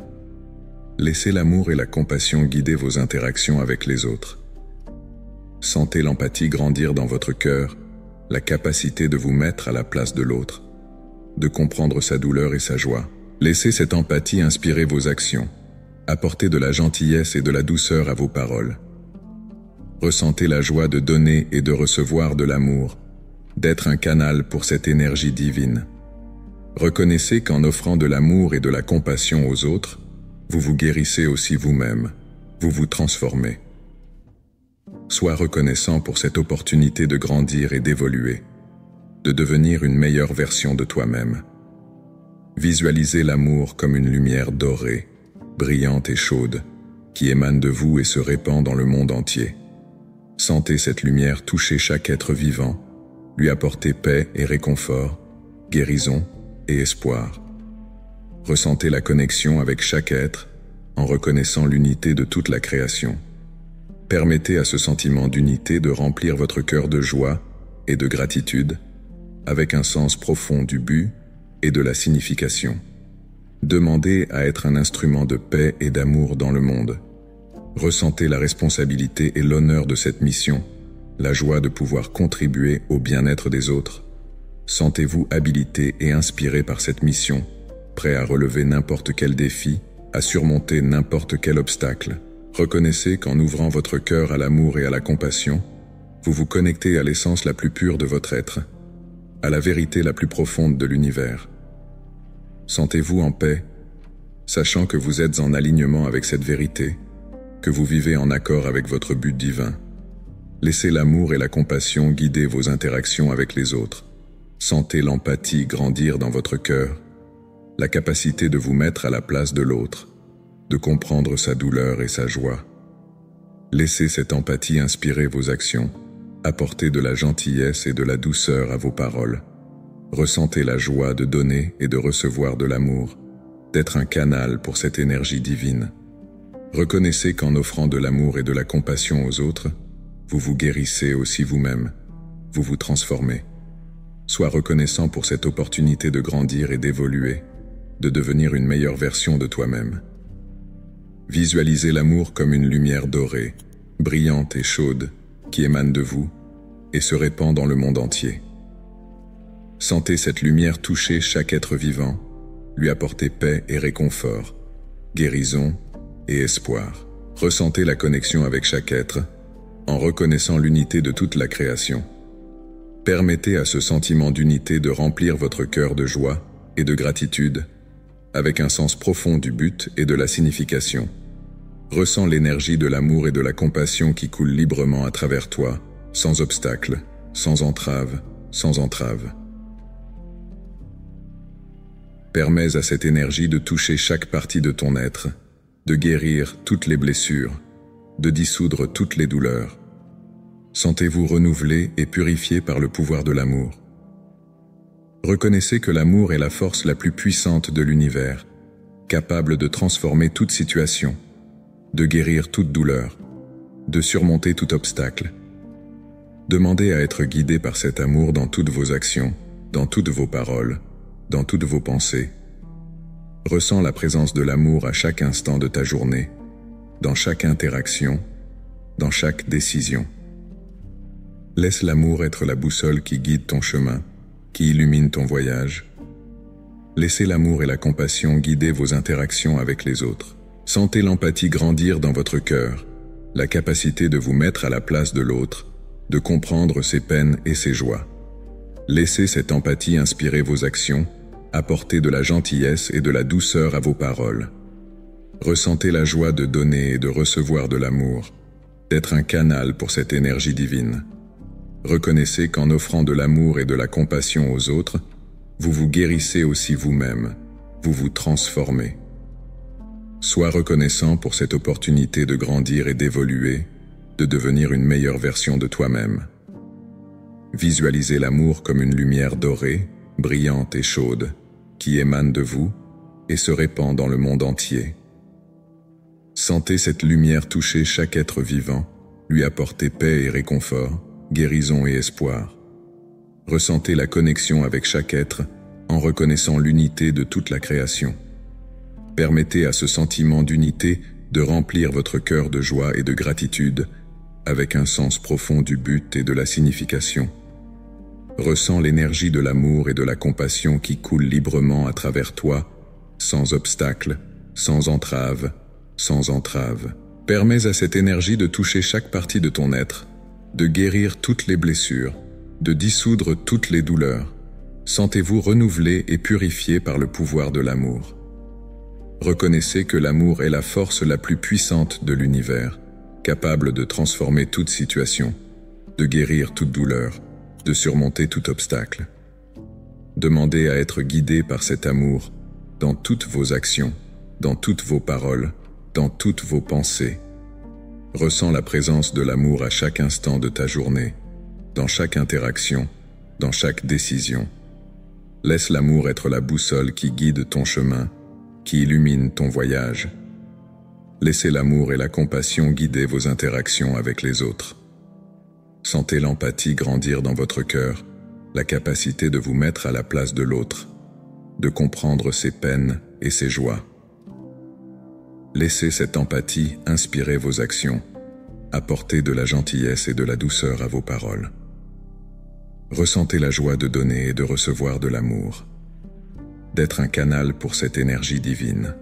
Laissez l'amour et la compassion guider vos interactions avec les autres. Sentez l'empathie grandir dans votre cœur, la capacité de vous mettre à la place de l'autre, de comprendre sa douleur et sa joie. Laissez cette empathie inspirer vos actions, apporter de la gentillesse et de la douceur à vos paroles. Ressentez la joie de donner et de recevoir de l'amour, d'être un canal pour cette énergie divine. Reconnaissez qu'en offrant de l'amour et de la compassion aux autres, vous vous guérissez aussi vous-même, vous vous transformez. Sois reconnaissant pour cette opportunité de grandir et d'évoluer, de devenir une meilleure version de toi-même. Visualisez l'amour comme une lumière dorée, brillante et chaude, qui émane de vous et se répand dans le monde entier. Sentez cette lumière toucher chaque être vivant, lui apporter paix et réconfort, guérison et espoir. Ressentez la connexion avec chaque être en reconnaissant l'unité de toute la création. Permettez à ce sentiment d'unité de remplir votre cœur de joie et de gratitude, avec un sens profond du but et de la signification. Demandez à être un instrument de paix et d'amour dans le monde. Ressentez la responsabilité et l'honneur de cette mission, la joie de pouvoir contribuer au bien-être des autres, Sentez-vous habilité et inspiré par cette mission, prêt à relever n'importe quel défi, à surmonter n'importe quel obstacle. Reconnaissez qu'en ouvrant votre cœur à l'amour et à la compassion, vous vous connectez à l'essence la plus pure de votre être, à la vérité la plus profonde de l'univers. Sentez-vous en paix, sachant que vous êtes en alignement avec cette vérité, que vous vivez en accord avec votre but divin. Laissez l'amour et la compassion guider vos interactions avec les autres. Sentez l'empathie grandir dans votre cœur, la capacité de vous mettre à la place de l'autre, de comprendre sa douleur et sa joie. Laissez cette empathie inspirer vos actions, apporter de la gentillesse et de la douceur à vos paroles. Ressentez la joie de donner et de recevoir de l'amour, d'être un canal pour cette énergie divine. Reconnaissez qu'en offrant de l'amour et de la compassion aux autres, vous vous guérissez aussi vous-même, vous vous transformez. Sois reconnaissant pour cette opportunité de grandir et d'évoluer, de devenir une meilleure version de toi-même. Visualisez l'amour comme une lumière dorée, brillante et chaude, qui émane de vous et se répand dans le monde entier. Sentez cette lumière toucher chaque être vivant, lui apporter paix et réconfort, guérison et espoir. Ressentez la connexion avec chaque être, en reconnaissant l'unité de toute la création. Permettez à ce sentiment d'unité de remplir votre cœur de joie et de gratitude, avec un sens profond du but et de la signification. Ressens l'énergie de l'amour et de la compassion qui coule librement à travers toi, sans obstacle, sans entrave, sans entrave. Permets à cette énergie de toucher chaque partie de ton être, de guérir toutes les blessures, de dissoudre toutes les douleurs. Sentez-vous renouvelé et purifié par le pouvoir de l'amour. Reconnaissez que l'amour est la force la plus puissante de l'univers, capable de transformer toute situation, de guérir toute douleur, de surmonter tout obstacle. Demandez à être guidé par cet amour dans toutes vos actions, dans toutes vos paroles, dans toutes vos pensées. Ressens la présence de l'amour à chaque instant de ta journée, dans chaque interaction, dans chaque décision. Laisse l'amour être la boussole qui guide ton chemin, qui illumine ton voyage. Laissez l'amour et la compassion guider vos interactions avec les autres. Sentez l'empathie grandir dans votre cœur, la capacité de vous mettre à la place de l'autre, de comprendre ses peines et ses joies. Laissez cette empathie inspirer vos actions, apporter de la gentillesse et de la douceur à vos paroles. Ressentez la joie de donner et de recevoir de l'amour, d'être un canal pour cette énergie divine. Reconnaissez qu'en offrant de l'amour et de la compassion aux autres, vous vous guérissez aussi vous-même, vous vous transformez. Sois reconnaissant pour cette opportunité de grandir et d'évoluer, de devenir une meilleure version de toi-même. Visualisez l'amour comme une lumière dorée, brillante et chaude, qui émane de vous et se répand dans le monde entier. Sentez cette lumière toucher chaque être vivant, lui apporter paix et réconfort, guérison et espoir. Ressentez la connexion avec chaque être en reconnaissant l'unité de toute la création. Permettez à ce sentiment d'unité de remplir votre cœur de joie et de gratitude avec un sens profond du but et de la signification. Ressens l'énergie de l'amour et de la compassion qui coule librement à travers toi, sans obstacle, sans entrave, sans entrave. Permets à cette énergie de toucher chaque partie de ton être, de guérir toutes les blessures, de dissoudre toutes les douleurs. Sentez-vous renouvelé et purifié par le pouvoir de l'amour. Reconnaissez que l'amour est la force la plus puissante de l'univers, capable de transformer toute situation, de guérir toute douleur, de surmonter tout obstacle. Demandez à être guidé par cet amour dans toutes vos actions, dans toutes vos paroles, dans toutes vos pensées. Ressens la présence de l'amour à chaque instant de ta journée, dans chaque interaction, dans chaque décision. Laisse l'amour être la boussole qui guide ton chemin, qui illumine ton voyage. Laissez l'amour et la compassion guider vos interactions avec les autres. Sentez l'empathie grandir dans votre cœur, la capacité de vous mettre à la place de l'autre, de comprendre ses peines et ses joies. Laissez cette empathie inspirer vos actions, apporter de la gentillesse et de la douceur à vos paroles. Ressentez la joie de donner et de recevoir de l'amour, d'être un canal pour cette énergie divine.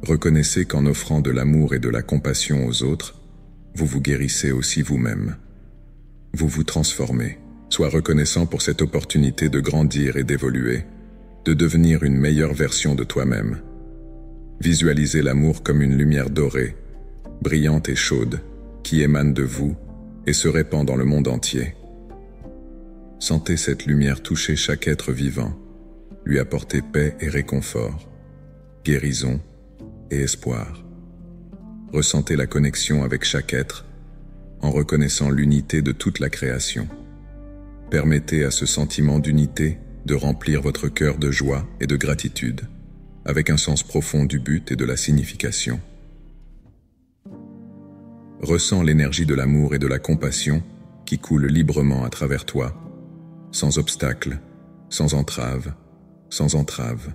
Reconnaissez qu'en offrant de l'amour et de la compassion aux autres, vous vous guérissez aussi vous-même. Vous vous transformez. Sois reconnaissant pour cette opportunité de grandir et d'évoluer, de devenir une meilleure version de toi-même. Visualisez l'amour comme une lumière dorée, brillante et chaude, qui émane de vous et se répand dans le monde entier. Sentez cette lumière toucher chaque être vivant, lui apporter paix et réconfort, guérison et espoir. Ressentez la connexion avec chaque être en reconnaissant l'unité de toute la création. Permettez à ce sentiment d'unité de remplir votre cœur de joie et de gratitude, avec un sens profond du but et de la signification. Ressens l'énergie de l'amour et de la compassion qui coule librement à travers toi, sans obstacle, sans entrave, sans entrave.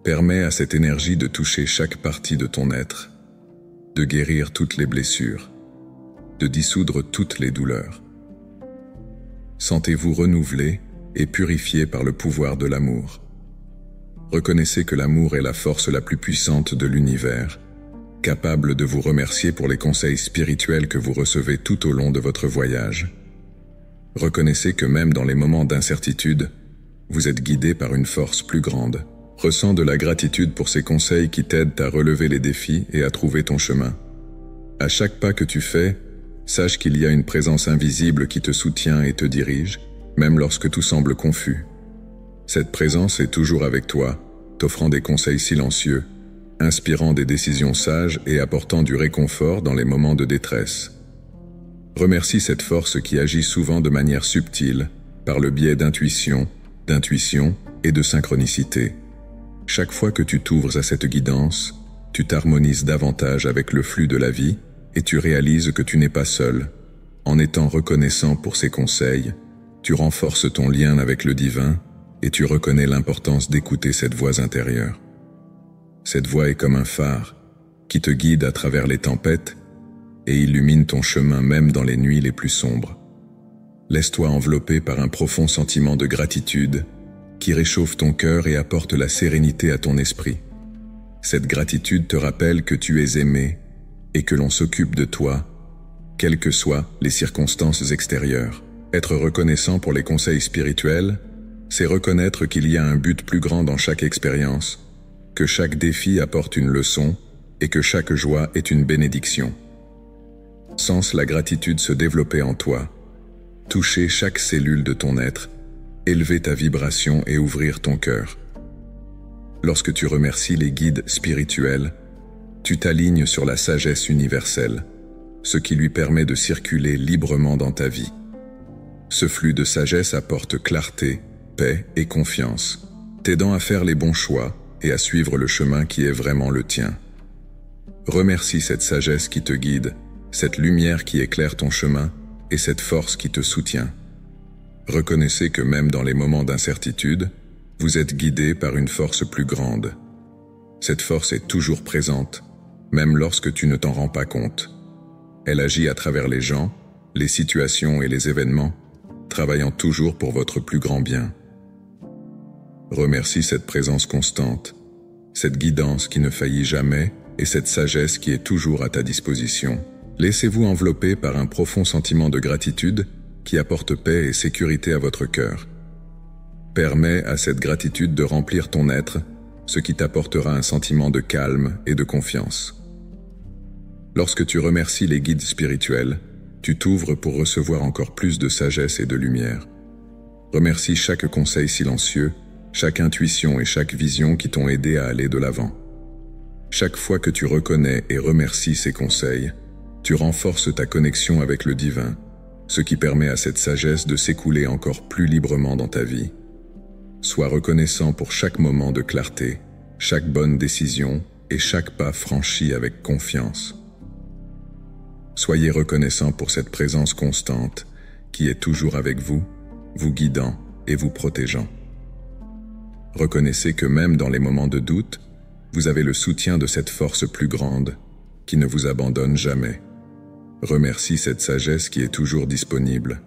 Permets à cette énergie de toucher chaque partie de ton être, de guérir toutes les blessures, de dissoudre toutes les douleurs. Sentez-vous renouvelé et purifié par le pouvoir de l'amour. Reconnaissez que l'amour est la force la plus puissante de l'univers, capable de vous remercier pour les conseils spirituels que vous recevez tout au long de votre voyage. Reconnaissez que même dans les moments d'incertitude, vous êtes guidé par une force plus grande. Ressens de la gratitude pour ces conseils qui t'aident à relever les défis et à trouver ton chemin. À chaque pas que tu fais, sache qu'il y a une présence invisible qui te soutient et te dirige, même lorsque tout semble confus. Cette présence est toujours avec toi, t'offrant des conseils silencieux, inspirant des décisions sages et apportant du réconfort dans les moments de détresse. Remercie cette force qui agit souvent de manière subtile, par le biais d'intuition et de synchronicité. Chaque fois que tu t'ouvres à cette guidance, tu t'harmonises davantage avec le flux de la vie et tu réalises que tu n'es pas seul. En étant reconnaissant pour ces conseils, tu renforces ton lien avec le divin et tu reconnais l'importance d'écouter cette voix intérieure. Cette voix est comme un phare qui te guide à travers les tempêtes et illumine ton chemin même dans les nuits les plus sombres. Laisse-toi envelopper par un profond sentiment de gratitude qui réchauffe ton cœur et apporte la sérénité à ton esprit. Cette gratitude te rappelle que tu es aimé et que l'on s'occupe de toi, quelles que soient les circonstances extérieures. Être reconnaissant pour les conseils spirituels, c'est reconnaître qu'il y a un but plus grand dans chaque expérience, que chaque défi apporte une leçon et que chaque joie est une bénédiction. Sens la gratitude se développer en toi, toucher chaque cellule de ton être, élever ta vibration et ouvrir ton cœur. Lorsque tu remercies les guides spirituels, tu t'alignes sur la sagesse universelle, ce qui lui permet de circuler librement dans ta vie. Ce flux de sagesse apporte clarté, paix et confiance, t'aidant à faire les bons choix et à suivre le chemin qui est vraiment le tien. Remercie cette sagesse qui te guide, cette lumière qui éclaire ton chemin et cette force qui te soutient. Reconnaissez que même dans les moments d'incertitude, vous êtes guidé par une force plus grande. Cette force est toujours présente, même lorsque tu ne t'en rends pas compte. Elle agit à travers les gens, les situations et les événements, travaillant toujours pour votre plus grand bien. Remercie cette présence constante, cette guidance qui ne faillit jamais et cette sagesse qui est toujours à ta disposition. Laissez-vous envelopper par un profond sentiment de gratitude qui apporte paix et sécurité à votre cœur. Permets à cette gratitude de remplir ton être, ce qui t'apportera un sentiment de calme et de confiance. Lorsque tu remercies les guides spirituels, tu t'ouvres pour recevoir encore plus de sagesse et de lumière. Remercie chaque conseil silencieux, chaque intuition et chaque vision qui t'ont aidé à aller de l'avant. Chaque fois que tu reconnais et remercies ces conseils, tu renforces ta connexion avec le divin, ce qui permet à cette sagesse de s'écouler encore plus librement dans ta vie. Sois reconnaissant pour chaque moment de clarté, chaque bonne décision et chaque pas franchi avec confiance. Soyez reconnaissant pour cette présence constante qui est toujours avec vous, vous guidant et vous protégeant. Reconnaissez que même dans les moments de doute, vous avez le soutien de cette force plus grande qui ne vous abandonne jamais. Remercie cette sagesse qui est toujours disponible,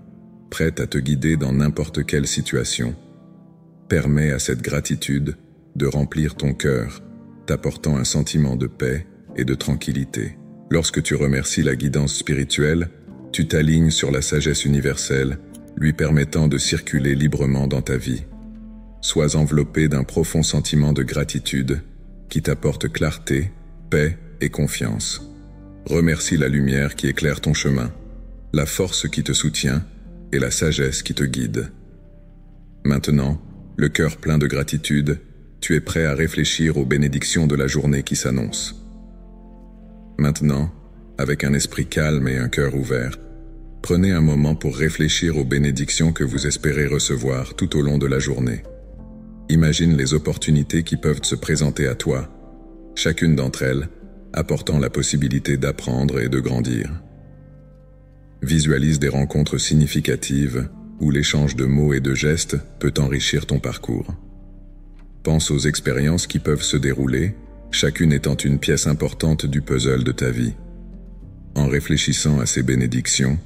prête à te guider dans n'importe quelle situation. Permets à cette gratitude de remplir ton cœur, t'apportant un sentiment de paix et de tranquillité. Lorsque tu remercies la guidance spirituelle, tu t'alignes sur la sagesse universelle, lui permettant de circuler librement dans ta vie. Sois enveloppé d'un profond sentiment de gratitude qui t'apporte clarté, paix et confiance. Remercie la lumière qui éclaire ton chemin, la force qui te soutient et la sagesse qui te guide. Maintenant, le cœur plein de gratitude, tu es prêt à réfléchir aux bénédictions de la journée qui s'annonce. Maintenant, avec un esprit calme et un cœur ouvert, prenez un moment pour réfléchir aux bénédictions que vous espérez recevoir tout au long de la journée. Imagine les opportunités qui peuvent se présenter à toi, chacune d'entre elles apportant la possibilité d'apprendre et de grandir. Visualise des rencontres significatives où l'échange de mots et de gestes peut enrichir ton parcours. Pense aux expériences qui peuvent se dérouler, chacune étant une pièce importante du puzzle de ta vie. En réfléchissant à ces bénédictions,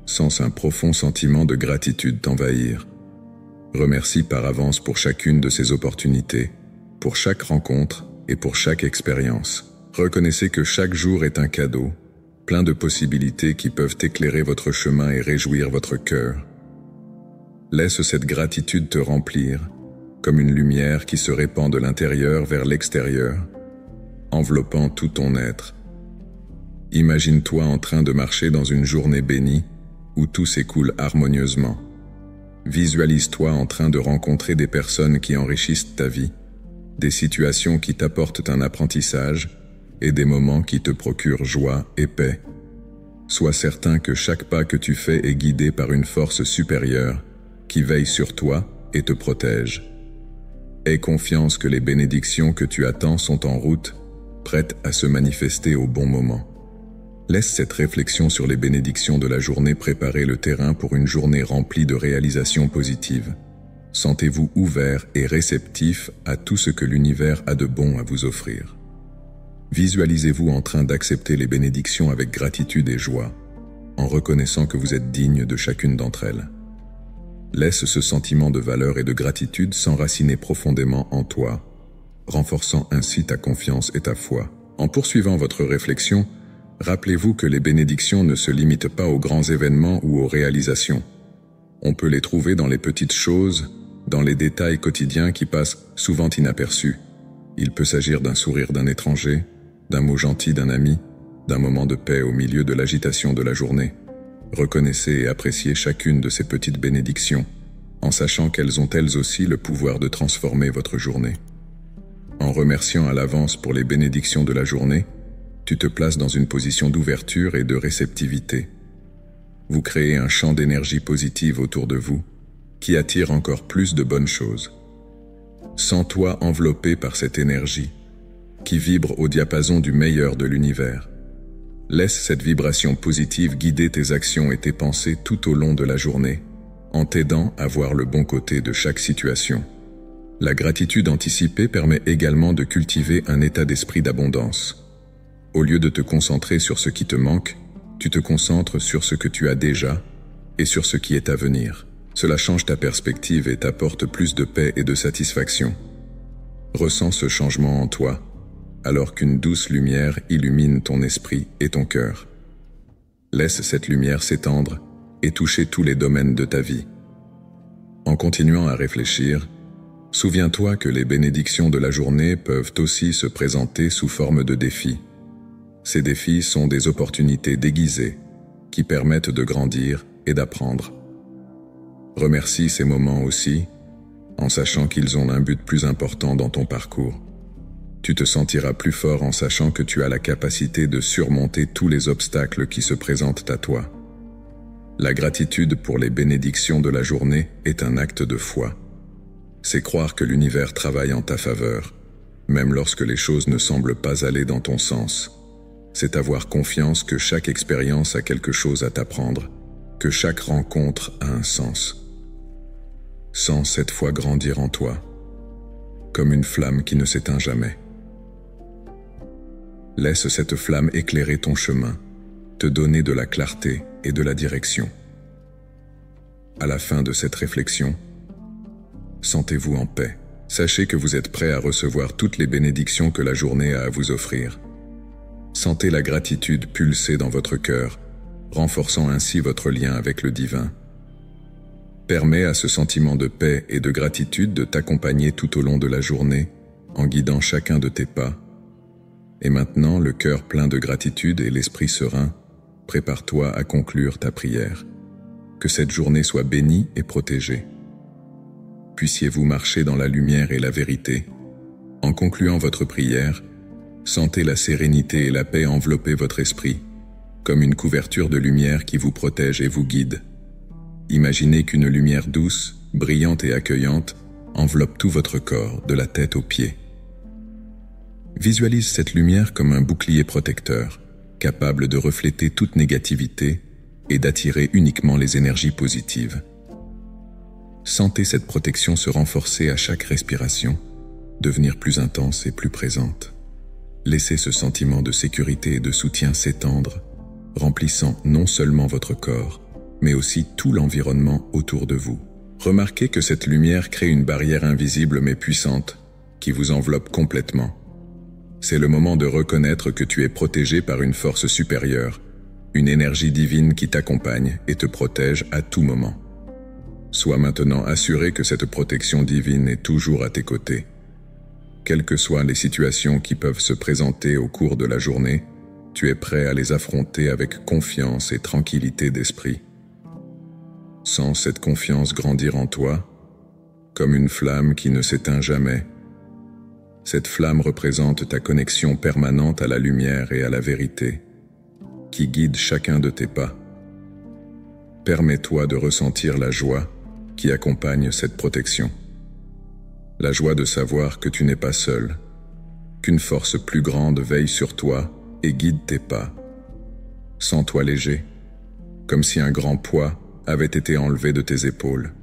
sens un profond sentiment de gratitude t'envahir. Remercie par avance pour chacune de ces opportunités, pour chaque rencontre et pour chaque expérience. Reconnaissez que chaque jour est un cadeau, plein de possibilités qui peuvent éclairer votre chemin et réjouir votre cœur. Laisse cette gratitude te remplir, comme une lumière qui se répand de l'intérieur vers l'extérieur, enveloppant tout ton être. Imagine-toi en train de marcher dans une journée bénie, où tout s'écoule harmonieusement. Visualise-toi en train de rencontrer des personnes qui enrichissent ta vie, des situations qui t'apportent un apprentissage et des moments qui te procurent joie et paix. Sois certain que chaque pas que tu fais est guidé par une force supérieure qui veille sur toi et te protège. Aie confiance que les bénédictions que tu attends sont en route, prêtes à se manifester au bon moment. Laisse cette réflexion sur les bénédictions de la journée préparer le terrain pour une journée remplie de réalisations positives. Sentez-vous ouvert et réceptif à tout ce que l'univers a de bon à vous offrir. Visualisez-vous en train d'accepter les bénédictions avec gratitude et joie, en reconnaissant que vous êtes digne de chacune d'entre elles. Laisse ce sentiment de valeur et de gratitude s'enraciner profondément en toi, renforçant ainsi ta confiance et ta foi. En poursuivant votre réflexion, rappelez-vous que les bénédictions ne se limitent pas aux grands événements ou aux réalisations. On peut les trouver dans les petites choses, dans les détails quotidiens qui passent souvent inaperçus. Il peut s'agir d'un sourire d'un étranger, d'un mot gentil d'un ami, d'un moment de paix au milieu de l'agitation de la journée. Reconnaissez et appréciez chacune de ces petites bénédictions, en sachant qu'elles ont elles aussi le pouvoir de transformer votre journée. En remerciant à l'avance pour les bénédictions de la journée, tu te places dans une position d'ouverture et de réceptivité. Vous créez un champ d'énergie positive autour de vous, qui attire encore plus de bonnes choses. Sens-toi enveloppé par cette énergie, qui vibre au diapason du meilleur de l'univers. Laisse cette vibration positive guider tes actions et tes pensées tout au long de la journée, en t'aidant à voir le bon côté de chaque situation. La gratitude anticipée permet également de cultiver un état d'esprit d'abondance. Au lieu de te concentrer sur ce qui te manque, tu te concentres sur ce que tu as déjà et sur ce qui est à venir. Cela change ta perspective et t'apporte plus de paix et de satisfaction. Ressens ce changement en toi, alors qu'une douce lumière illumine ton esprit et ton cœur. Laisse cette lumière s'étendre et toucher tous les domaines de ta vie. En continuant à réfléchir, souviens-toi que les bénédictions de la journée peuvent aussi se présenter sous forme de défis. Ces défis sont des opportunités déguisées qui permettent de grandir et d'apprendre. Remercie ces moments aussi, en sachant qu'ils ont un but plus important dans ton parcours. Tu te sentiras plus fort en sachant que tu as la capacité de surmonter tous les obstacles qui se présentent à toi. La gratitude pour les bénédictions de la journée est un acte de foi. C'est croire que l'univers travaille en ta faveur, même lorsque les choses ne semblent pas aller dans ton sens. C'est avoir confiance que chaque expérience a quelque chose à t'apprendre, que chaque rencontre a un sens. Sens cette foi grandir en toi, comme une flamme qui ne s'éteint jamais. Laisse cette flamme éclairer ton chemin, te donner de la clarté et de la direction. À la fin de cette réflexion, sentez-vous en paix. Sachez que vous êtes prêt à recevoir toutes les bénédictions que la journée a à vous offrir. Sentez la gratitude pulser dans votre cœur, renforçant ainsi votre lien avec le divin. Permets à ce sentiment de paix et de gratitude de t'accompagner tout au long de la journée, en guidant chacun de tes pas. Et maintenant, le cœur plein de gratitude et l'esprit serein, prépare-toi à conclure ta prière. Que cette journée soit bénie et protégée. Puissiez-vous marcher dans la lumière et la vérité. En concluant votre prière, sentez la sérénité et la paix envelopper votre esprit, comme une couverture de lumière qui vous protège et vous guide. Imaginez qu'une lumière douce, brillante et accueillante enveloppe tout votre corps, de la tête aux pieds. Visualise cette lumière comme un bouclier protecteur, capable de refléter toute négativité et d'attirer uniquement les énergies positives. Sentez cette protection se renforcer à chaque respiration, devenir plus intense et plus présente. Laissez ce sentiment de sécurité et de soutien s'étendre, remplissant non seulement votre corps, mais aussi tout l'environnement autour de vous. Remarquez que cette lumière crée une barrière invisible mais puissante, qui vous enveloppe complètement. C'est le moment de reconnaître que tu es protégé par une force supérieure, une énergie divine qui t'accompagne et te protège à tout moment. Sois maintenant assuré que cette protection divine est toujours à tes côtés. Quelles que soient les situations qui peuvent se présenter au cours de la journée, tu es prêt à les affronter avec confiance et tranquillité d'esprit. Sens cette confiance grandir en toi, comme une flamme qui ne s'éteint jamais. Cette flamme représente ta connexion permanente à la lumière et à la vérité, qui guide chacun de tes pas. Permets-toi de ressentir la joie qui accompagne cette protection. La joie de savoir que tu n'es pas seul, qu'une force plus grande veille sur toi et guide tes pas. Sens-toi léger, comme si un grand poids avait été enlevé de tes épaules.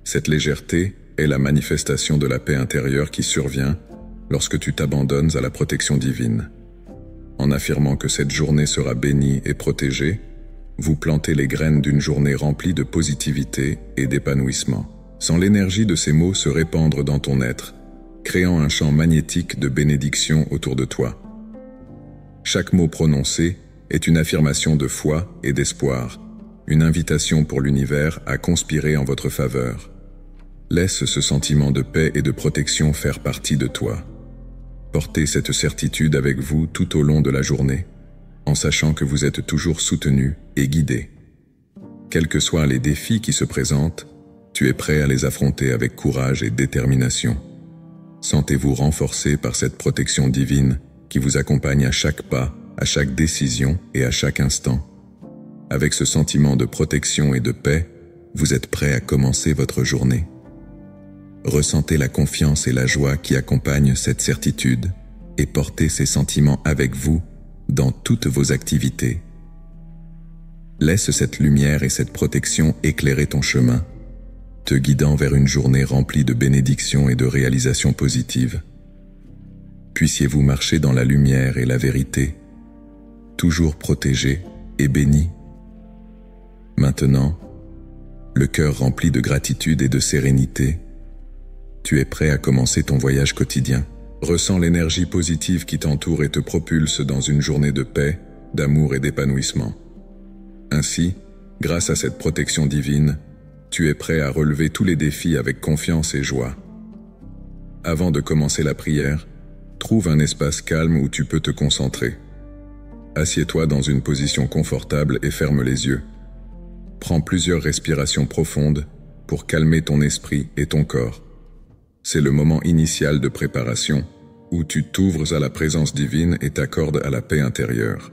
Cette légèreté est la manifestation de la paix intérieure qui survient lorsque tu t'abandonnes à la protection divine. En affirmant que cette journée sera bénie et protégée, vous plantez les graines d'une journée remplie de positivité et d'épanouissement. Sans l'énergie de ces mots se répandre dans ton être, créant un champ magnétique de bénédiction autour de toi. Chaque mot prononcé est une affirmation de foi et d'espoir, une invitation pour l'univers à conspirer en votre faveur. Laisse ce sentiment de paix et de protection faire partie de toi. Portez cette certitude avec vous tout au long de la journée, en sachant que vous êtes toujours soutenu et guidé. Quels que soient les défis qui se présentent, tu es prêt à les affronter avec courage et détermination. Sentez-vous renforcé par cette protection divine qui vous accompagne à chaque pas, à chaque décision et à chaque instant. Avec ce sentiment de protection et de paix, vous êtes prêt à commencer votre journée. Ressentez la confiance et la joie qui accompagnent cette certitude et portez ces sentiments avec vous dans toutes vos activités. Laisse cette lumière et cette protection éclairer ton chemin, te guidant vers une journée remplie de bénédictions et de réalisations positives. Puissiez-vous marcher dans la lumière et la vérité, toujours protégé et béni. Maintenant, le cœur rempli de gratitude et de sérénité, tu es prêt à commencer ton voyage quotidien. Ressens l'énergie positive qui t'entoure et te propulse dans une journée de paix, d'amour et d'épanouissement. Ainsi, grâce à cette protection divine, tu es prêt à relever tous les défis avec confiance et joie. Avant de commencer la prière, trouve un espace calme où tu peux te concentrer. Assieds-toi dans une position confortable et ferme les yeux. Prends plusieurs respirations profondes pour calmer ton esprit et ton corps. C'est le moment initial de préparation où tu t'ouvres à la présence divine et t'accordes à la paix intérieure.